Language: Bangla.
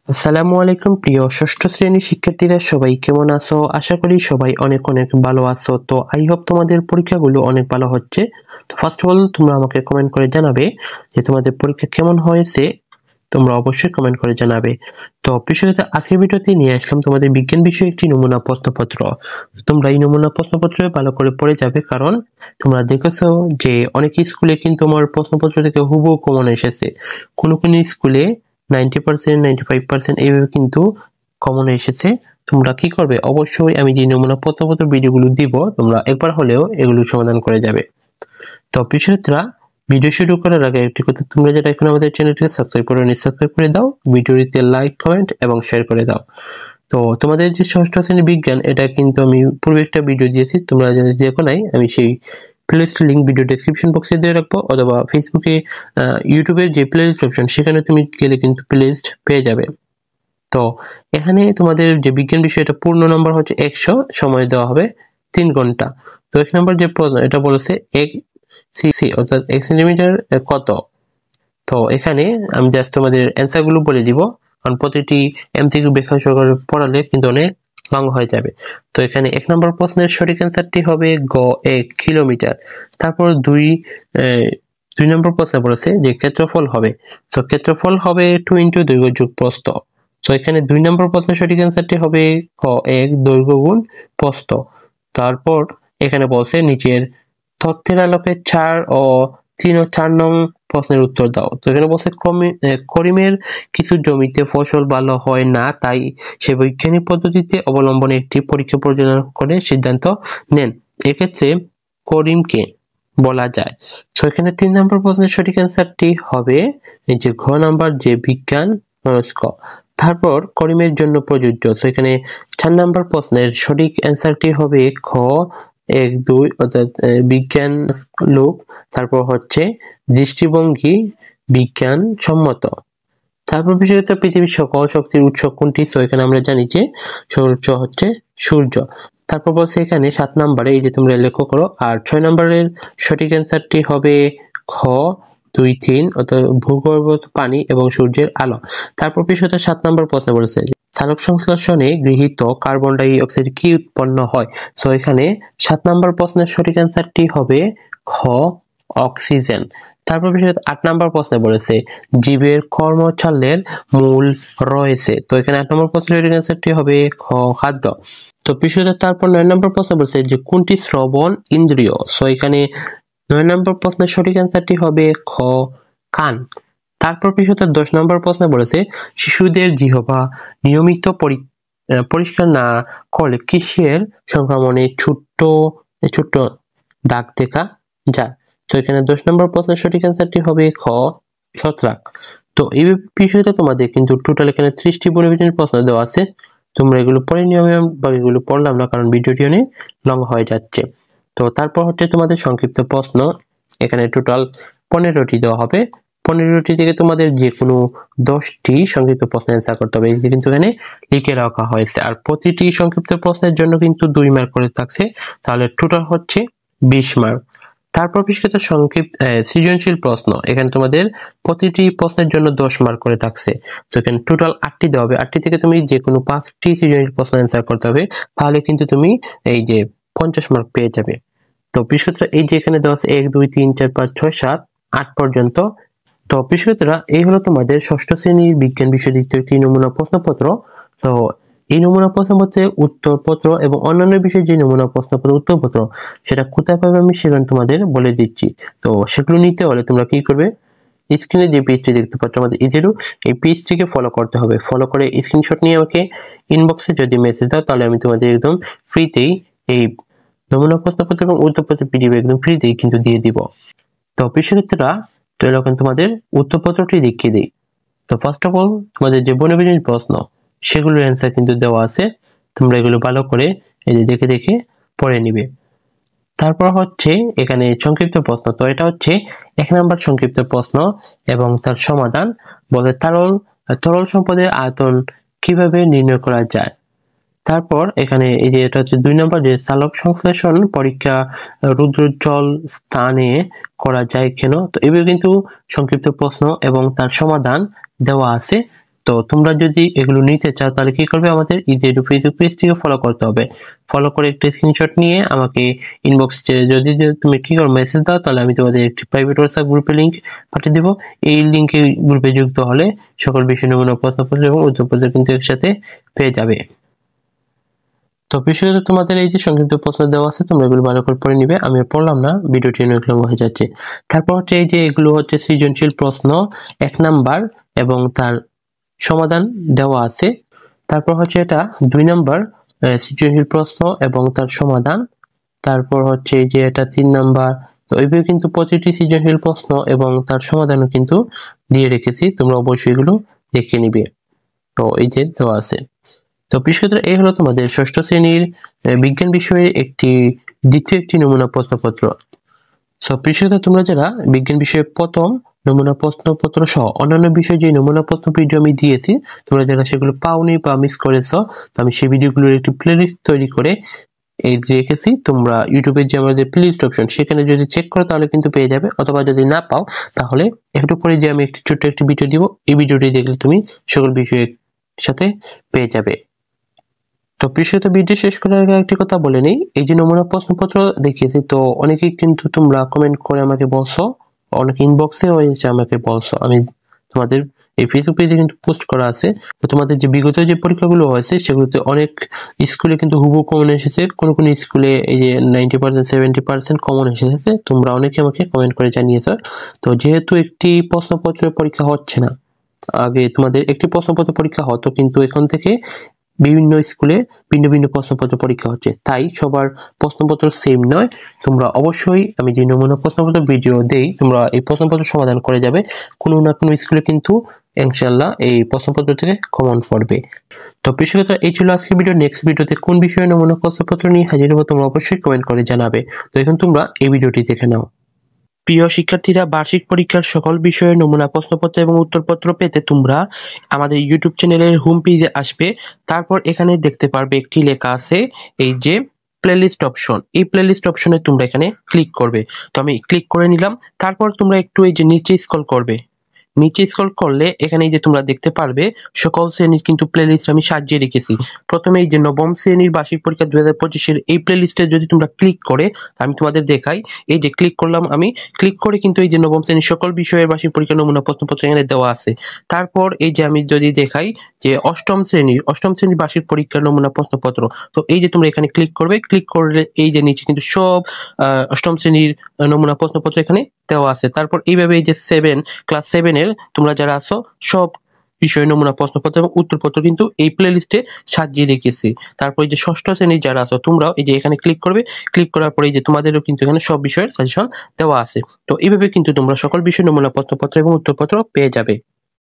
আসসালামু আলাইকুম প্রিয় ষষ্ঠ শ্রেণীর শিক্ষার্থীরা, সবাই কেমন আছো? আশা করি সবাই অনেক অনেক ভালো আছো। তো আই হোপ তোমাদের পরীক্ষাগুলো অনেক ভালো হচ্ছে। তো ফার্স্ট অফ অল তোমরা আমাকে কমেন্ট করে জানাবে যে তোমাদের পরীক্ষা কেমন হয়েছে। তোমরা অবশ্যই কমেন্ট করে জানাবে। তো বিষয়টা আজকের ভিডিওতে নিয়ে আসলাম তোমাদের বিজ্ঞান বিষয়ে একটি নমুনা প্রশ্নপত্র। তোমরা এই নমুনা প্রশ্নপত্র ভালো করে পড়ে যাবে, কারণ তোমরা দেখেছো যে অনেক স্কুলে কিন্তু আমার প্রশ্নপত্র থেকে হুবহু কমন এসেছে। কোনো কোনো স্কুলে 90%, 95% এইভাবে কিন্তু কমন এসেছে। তোমরা কি করবে, অবশ্যই আমি যে নমুনা প্রশ্নপত্র ভিডিওগুলো দিব তোমরা একবার হলেও এগুলো সমাধান করে যাবে। তো বিষয়টা ভিডিও শুরু করার আগে একটি কথা, তোমরা যারা এখন আমাদের চ্যানেলটিকে সাবস্ক্রাইব করোনি সাবস্ক্রাইব করে দাও, ভিডিওটিতে লাইক কমেন্ট এবং শেয়ার করে দাও। তো তোমাদের যে ষষ্ঠ শ্রেণীর বিজ্ঞান, এটা কিন্তু আমি পূর্বে একটা ভিডিও দিয়েছি, তোমরা যদি দেখো নাই আমি সেই প্লেলিস্ট লিংক ভিডিও ডেসক্রিপশন বক্সে দিয়ে রাখবো, অথবা ফেসবুকে ইউটিউবের যে প্লেলিস্ট অপশন সেখানে তুমি গেলে কিন্তু প্লেলিস্ট পেয়ে যাবে। তো এখানে তোমাদের যে বিজ্ঞান বিষয়টা পূর্ণ নম্বর হচ্ছে 100, সময় দেওয়া হবে 3 ঘন্টা। তো 1 নম্বর যে প্রশ্ন, এটা বলেছে 1 সিসি অর্থাৎ 1 সেন্টিমিটার কত। তো এখানে আমি জাস্ট তোমাদের অ্যান্সার গুলো বলে দিব, কারণ প্রতিটি এমসিকিউ ব্যাখ্যা সহকারে পড়ালে কিন্তু অনেক লং হয়ে যাবে। তো এখানে 1 নম্বর প্রশ্নের সঠিক অ্যান্সারটি হবে গ 1 কিলোমিটার। তারপর 2 নম্বর প্রশ্ন বলেছে যে ক্ষেত্রফল হবে, তো ক্ষেত্রফল হবে 2 ইন্টু দৈর্ঘ্য যোগ প্রস্থ। তো এখানে 2 নম্বর প্রশ্নের সঠিক অ্যান্সারটি হবে ক 1 দৈর্ঘ্য গুণ প্রস্থ। তারপর এখানে বলছে নিচের তথ্যের আলোকে 4 ও 3 ও 4 নং প্রশ্নের উত্তর দাও। তো এখানে বলছে করিমের কিছু জমিতে ফসল ভালো হয় না, তাই সে বৈজ্ঞানিক পদ্ধতিতে অবলম্বনে একটি পরীক্ষা পরিচালনা করে সিদ্ধান্ত নেন। এক্ষেত্রে করিমকে বলা যায়। তো এখানে 3 নম্বর প্রশ্নের সঠিক অ্যান্সারটি হবে এই যে ঘ নাম্বার, যে বিজ্ঞান মনস্ক। তারপর করিমের জন্য প্রযোজ্য। তো এখানে 4 নম্বর প্রশ্নের সঠিক অ্যান্সারটি হবে খ 1 2 অর্থাৎ বিজ্ঞান লোক। তারপর হচ্ছে দৃষ্টিভঙ্গি বিজ্ঞান সম্মত। তারপর বিষয়ত পৃথিবীর সকল শক্তির উৎস কোনটি। তো এখানে আমরা জানি যে সূর্য হচ্ছে সূর্য। তারপর বলছে এখানে 7 নম্বরে এই যে তোমরা লক্ষ্য করো, আর 6 নম্বরের সঠিক অ্যান্সারটি হবে খ 2 3 অর্থাৎ ভূগর্ভস্থ পানি এবং সূর্যের আলো। তারপর বিষয়টা 7 নম্বর প্রশ্ন বলেছে সালোক সংশ্লেষণে গৃহীত কার্বন ডাই অক্সাইড কি উৎপন্ন হয়। তো এখানে 7 নম্বর প্রশ্নের সঠিক অ্যান্সারটি হবে খ অক্সিজেন। তারপর বিষয় 8 নম্বর প্রশ্নে বলেছে জীবের কর্মচালের মূল রয়েছে। তো এখানে 8 নম্বর প্রশ্নের সঠিক অ্যান্সারটি হবে খ খাদ্য। তো বিষয়টা তারপর 9 নম্বর প্রশ্ন বলেছে যে কোনটি শ্রবণ ইন্দ্রিয়। সো এখানে 9 নম্বর প্রশ্নের সঠিক অ্যান্সারটি হবে খ কান। তারপর বিষয়টা 10 নম্বর প্রশ্নে বলেছে শিশুদের জিহ্বা নিয়মিত পরিষ্কার না করলে কিসের সংক্রমণে ছোট্ট ছোট্ট দাগ দেখা যায়। তো এখানে 10 নম্বর প্রশ্নের সঠিক অ্যান্সারটি হবে খ ছত্রাক। তো এই বিষয়টা তোমাদের কিন্তু টোটাল এখানে 30টি বনবিজ্ঞানের প্রশ্ন দেওয়া আছে। তোমরা এগুলো পড়ে নিও, বা এগুলো পড়লাম না কারণ ভিডিওটি অনেক লং হয়ে যাচ্ছে। তো তারপর হচ্ছে তোমাদের সংক্ষিপ্ত প্রশ্ন, এখানে টোটাল 15টি দেওয়া হবে। 15টি থেকে তোমাদের যে কোনো 10টি সংক্ষিপ্ত প্রশ্ন অ্যান্সার করতে হবে, এই যে কিন্তু এখানে লিখে রাখা হয়েছে। আর প্রতিটি সংক্ষিপ্ত প্রশ্নের জন্য কিন্তু 2 মার্ক করে থাকছে, তাহলে টোটাল হচ্ছে 20 মার্ক। তারপর বিশেষত সৃজনশীল প্রশ্ন, এখানে তোমাদের প্রতিটি প্রশ্নের জন্য 10 মার্ক করে থাকছে। তো এখানে টোটাল 8টি দেওয়া হবে, 8টি থেকে তুমি যে কোনো 5টি সৃজনশীল প্রশ্ন অ্যান্সার করতে হবে, তাহলে কিন্তু তুমি এই যে 50 মার্ক পেয়ে যাবে। তো বিশেষত এই যে এখানে দেওয়া আছে 1 2 3 4 5 6 7 8 পর্যন্ত। তো বিশেষতরা এই হলো তোমাদের ষষ্ঠ শ্রেণীর বিজ্ঞান বিষয় দ্বিতীয় একটি নমুনা প্রশ্নপত্র। তো এই নমুনা প্রশ্নপত্রে উত্তরপত্র এবং অন্যান্য বিষয়ের যে নমুনা প্রশ্নপত্র উত্তরপত্র সেটা কোথায় পাবে আমি সেখানে তোমাদের বলে দিচ্ছি। তো সেগুলো নিতে হলে তোমরা কি করবে, স্ক্রিনে যে পেজটি দেখতে পাচ্ছ আমাদের ইজিরু, এই পেজটিকে ফলো করতে হবে। ফলো করে স্ক্রিনশট নিয়ে আমাকে ইনবক্সে যদি মেসেজ দাও, তাহলে আমি তোমাদের একদম ফ্রিতেই এই নমুনা প্রশ্নপত্র এবং উত্তরপত্র পিডিএফ একদম ফ্রিতেই কিন্তু দিয়ে দিব। তো শিক্ষার্থীরা, তো এরকম তোমাদের উত্তরপত্রটি দেখিয়ে দিই। তো ফার্স্ট অফ অল তোমাদের যে বনবিজ্ঞান প্রশ্ন সেগুলোর অ্যান্সার কিন্তু দেওয়া আছে, তোমরা এগুলো ভালো করে এই যে দেখে দেখে পড়ে নিবে। তারপর হচ্ছে এখানে সংক্ষিপ্ত প্রশ্ন, তো এটা হচ্ছে 1 নাম্বার সংক্ষিপ্ত প্রশ্ন এবং তার সমাধান। বলে তরল সম্পদের আয়তন কিভাবে নির্ণয় করা যায়। তারপর এখানে এই যে এটা হচ্ছে 2 নম্বর, যে চালক সংশ্লেষণ পরীক্ষা রুদ্রোজ্জ্বল স্থানে করা যায় কেন। তো এগুলো কিন্তু সংক্ষিপ্ত প্রশ্ন এবং তার সমাধান দেওয়া আছে, তো তোমরা যদি এগুলো নিতে চাও তাহলে কি করবে, আমাদের ইজি ফেসবুক পেজ থেকে ফলো করতে হবে। ফলো করে একটা স্ক্রিনশট নিয়ে আমাকে ইনবক্সে যদি তুমি কি করো মেসেজ দাও, তাহলে আমি তোমাদের একটি প্রাইভেট হোয়াটসঅ্যাপ গ্রুপে লিংক পাঠিয়ে দেবো। এই লিংকে গ্রুপে যুক্ত হলে সকল বিষয় নমুনা প্রশ্নপত্র এবং উত্তরপত্র কিন্তু একসাথে পেয়ে যাবে। তো বিষয়ত তোমাদের এই যে সংক্ষিপ্ত প্রশ্ন দেওয়া আছে, তোমরা এগুলো ভালো করে পড়ে নিবে। আমি পড়লাম না, ভিডিওটি অনেক লম্বা হয়ে যাচ্ছে। তারপর হচ্ছে এই যে এগুলো হচ্ছে সৃজনশীল প্রশ্ন 1 নাম্বার এবং তার সমাধান দেওয়া আছে। তারপর হচ্ছে এটা 2 নাম্বার সৃজনশীল প্রশ্ন এবং তার সমাধান। তারপর হচ্ছে এই যে এটা 3 নাম্বার। তো এইভাবে কিন্তু প্রতিটি সৃজনশীল প্রশ্ন এবং তার সমাধানও কিন্তু দিয়ে রেখেছি, তোমরা অবশ্যই এগুলো দেখে নিবে। তো এই যে দেওয়া আছে। তো বিশেষত এই হলো তোমাদের ষষ্ঠ শ্রেণীর বিজ্ঞান বিষয়ের দ্বিতীয় একটি নমুনা প্রশ্নপত্র। সব বিশেষত তোমরা যারা বিজ্ঞান বিষয়ে প্রথম নমুনা প্রশ্নপত্র সহ অন্যান্য বিষয়ে যে নমুনা প্রশ্ন ভিডিও আমি দিয়েছি, তোমরা যারা সেগুলো পাওনি বা মিস করেছো, তো আমি সেই ভিডিওগুলোর একটি প্লেলিস্ট তৈরি করে এই রেখেছি। তোমরা ইউটিউবে যে আমাদের প্লেলিস্ট অপশন, সেখানে যদি চেক করো তাহলে কিন্তু পেয়ে যাবে, অথবা যদি না পাও তাহলে একটু পরে যে আমি একটি ছোট্ট একটি ভিডিও দিব, এই ভিডিওটি দেখলে তুমি সকল বিষয়ের সাথে পেয়ে যাবে। তো বিশেষত ভিডিও শেষ করার আগে একটি কথা বলে নেই, এই যে নমুনা প্রশ্নপত্র দেখিয়েছি, তো অনেকেই কিন্তু তোমরা কমেন্ট করে আমাকে বলছো, অনেক ইনবক্সে হয়েছে আমাকে বলছো, আমি তোমাদের এই ফেসবুক পেজে কিন্তু পোস্ট করা আছে। তো তোমাদের যে বিগত যে পরীক্ষাগুলো হয়েছে সেগুলোতে অনেক স্কুলে কিন্তু হুবহু কমন এসেছে, কোন কোন স্কুলে এই যে 90% 70% কমন এসেছে, তোমরা অনেকে আমাকে কমেন্ট করে জানিয়েছো। তো যেহেতু একটি প্রশ্নপত্রের পরীক্ষা হচ্ছে না, আগে তোমাদের একটি প্রশ্নপত্র পরীক্ষা হতো, কিন্তু এখন থেকে বিভিন্ন স্কুলে ভিন্ন ভিন্ন প্রশ্নপত্র পরীক্ষা হচ্ছে, তাই সবার প্রশ্নপত্র সেম নয়। তোমরা অবশ্যই আমি যে নমুনা প্রশ্নপত্র ভিডিও দেই, তোমরা এই প্রশ্নপত্র সমাধান করে যাবে। কোনো না কোনো স্কুলে কিন্তু ইনশাআল্লাহ এই প্রশ্নপত্র থেকে কমন পড়বে। তো বিশেষত এই ছিল আজকের ভিডিও। নেক্সট ভিডিওতে কোন বিষয়ে নমুনা প্রশ্নপত্র নিয়ে হাজির হবো তোমরা অবশ্যই কমেন্ট করে জানাবে। তো এখন তোমরা এই ভিডিওটি দেখে নাও। প্রিয় শিক্ষার্থীরা, বার্ষিক পরীক্ষার সকল বিষয়ের নমুনা প্রশ্নপত্র এবং উত্তরপত্র পেতে তোমরা আমাদের ইউটিউব চ্যানেলের হোম পেজে আসবে। তারপর এখানে দেখতে পারবে একটি লেখা আছে এই যে প্লেলিস্ট অপশন, এই প্লেলিস্ট অপশনে তোমরা এখানে ক্লিক করবে। তো আমি ক্লিক করে নিলাম। তারপর তোমরা একটু এই যে নিচে স্ক্রল করবে, নিচে স্ক্রল করলে এখানে এই যে তোমরা দেখতে পারবে সকল শ্রেণীর কিন্তু প্লেলিস্ট আমি সাজিয়ে রেখেছি। প্রথমে এই যে নবম শ্রেণীর বার্ষিক পরীক্ষা 2025-এর এই প্লেলিস্টে যদি তোমরা ক্লিক করে, আমি তোমাদের দেখাই, এই যে ক্লিক করলাম, আমি ক্লিক করে কিন্তু এই যে নবম শ্রেণীর সকল বিষয়ের বার্ষিক পরীক্ষা নমুনা প্রশ্নপত্র এখানে দেওয়া আছে। তারপর এই যে আমি যদি দেখাই যে অষ্টম শ্রেণীর বার্ষিক পরীক্ষার নমুনা প্রশ্নপত্র, তো এই যে তোমরা এখানে ক্লিক করবে, ক্লিক করলে এই যে নিচে কিন্তু সব অষ্টম শ্রেণীর নমুনা প্রশ্নপত্র এখানে দেওয়া আছে। তারপর এইভাবে এই যে ক্লাস 7-এর তোমরা যারা আছো সব বিষয় নমুনা প্রশ্নপত্র এবং উত্তরপত্র কিন্তু এই প্লেলিস্টে সাজিয়ে রেখেছি। তারপর এই যে ষষ্ঠ শ্রেণীর যারা আছো তোমরাও এই যে এখানে ক্লিক করবে, ক্লিক করার পরে এই যে তোমাদেরও কিন্তু এখানে সব বিষয়ের সাজেশন দেওয়া আছে। তো এইভাবে কিন্তু তোমরা সকল বিষয় নমুনা প্রশ্নপত্র এবং উত্তরপত্র পেয়ে যাবে।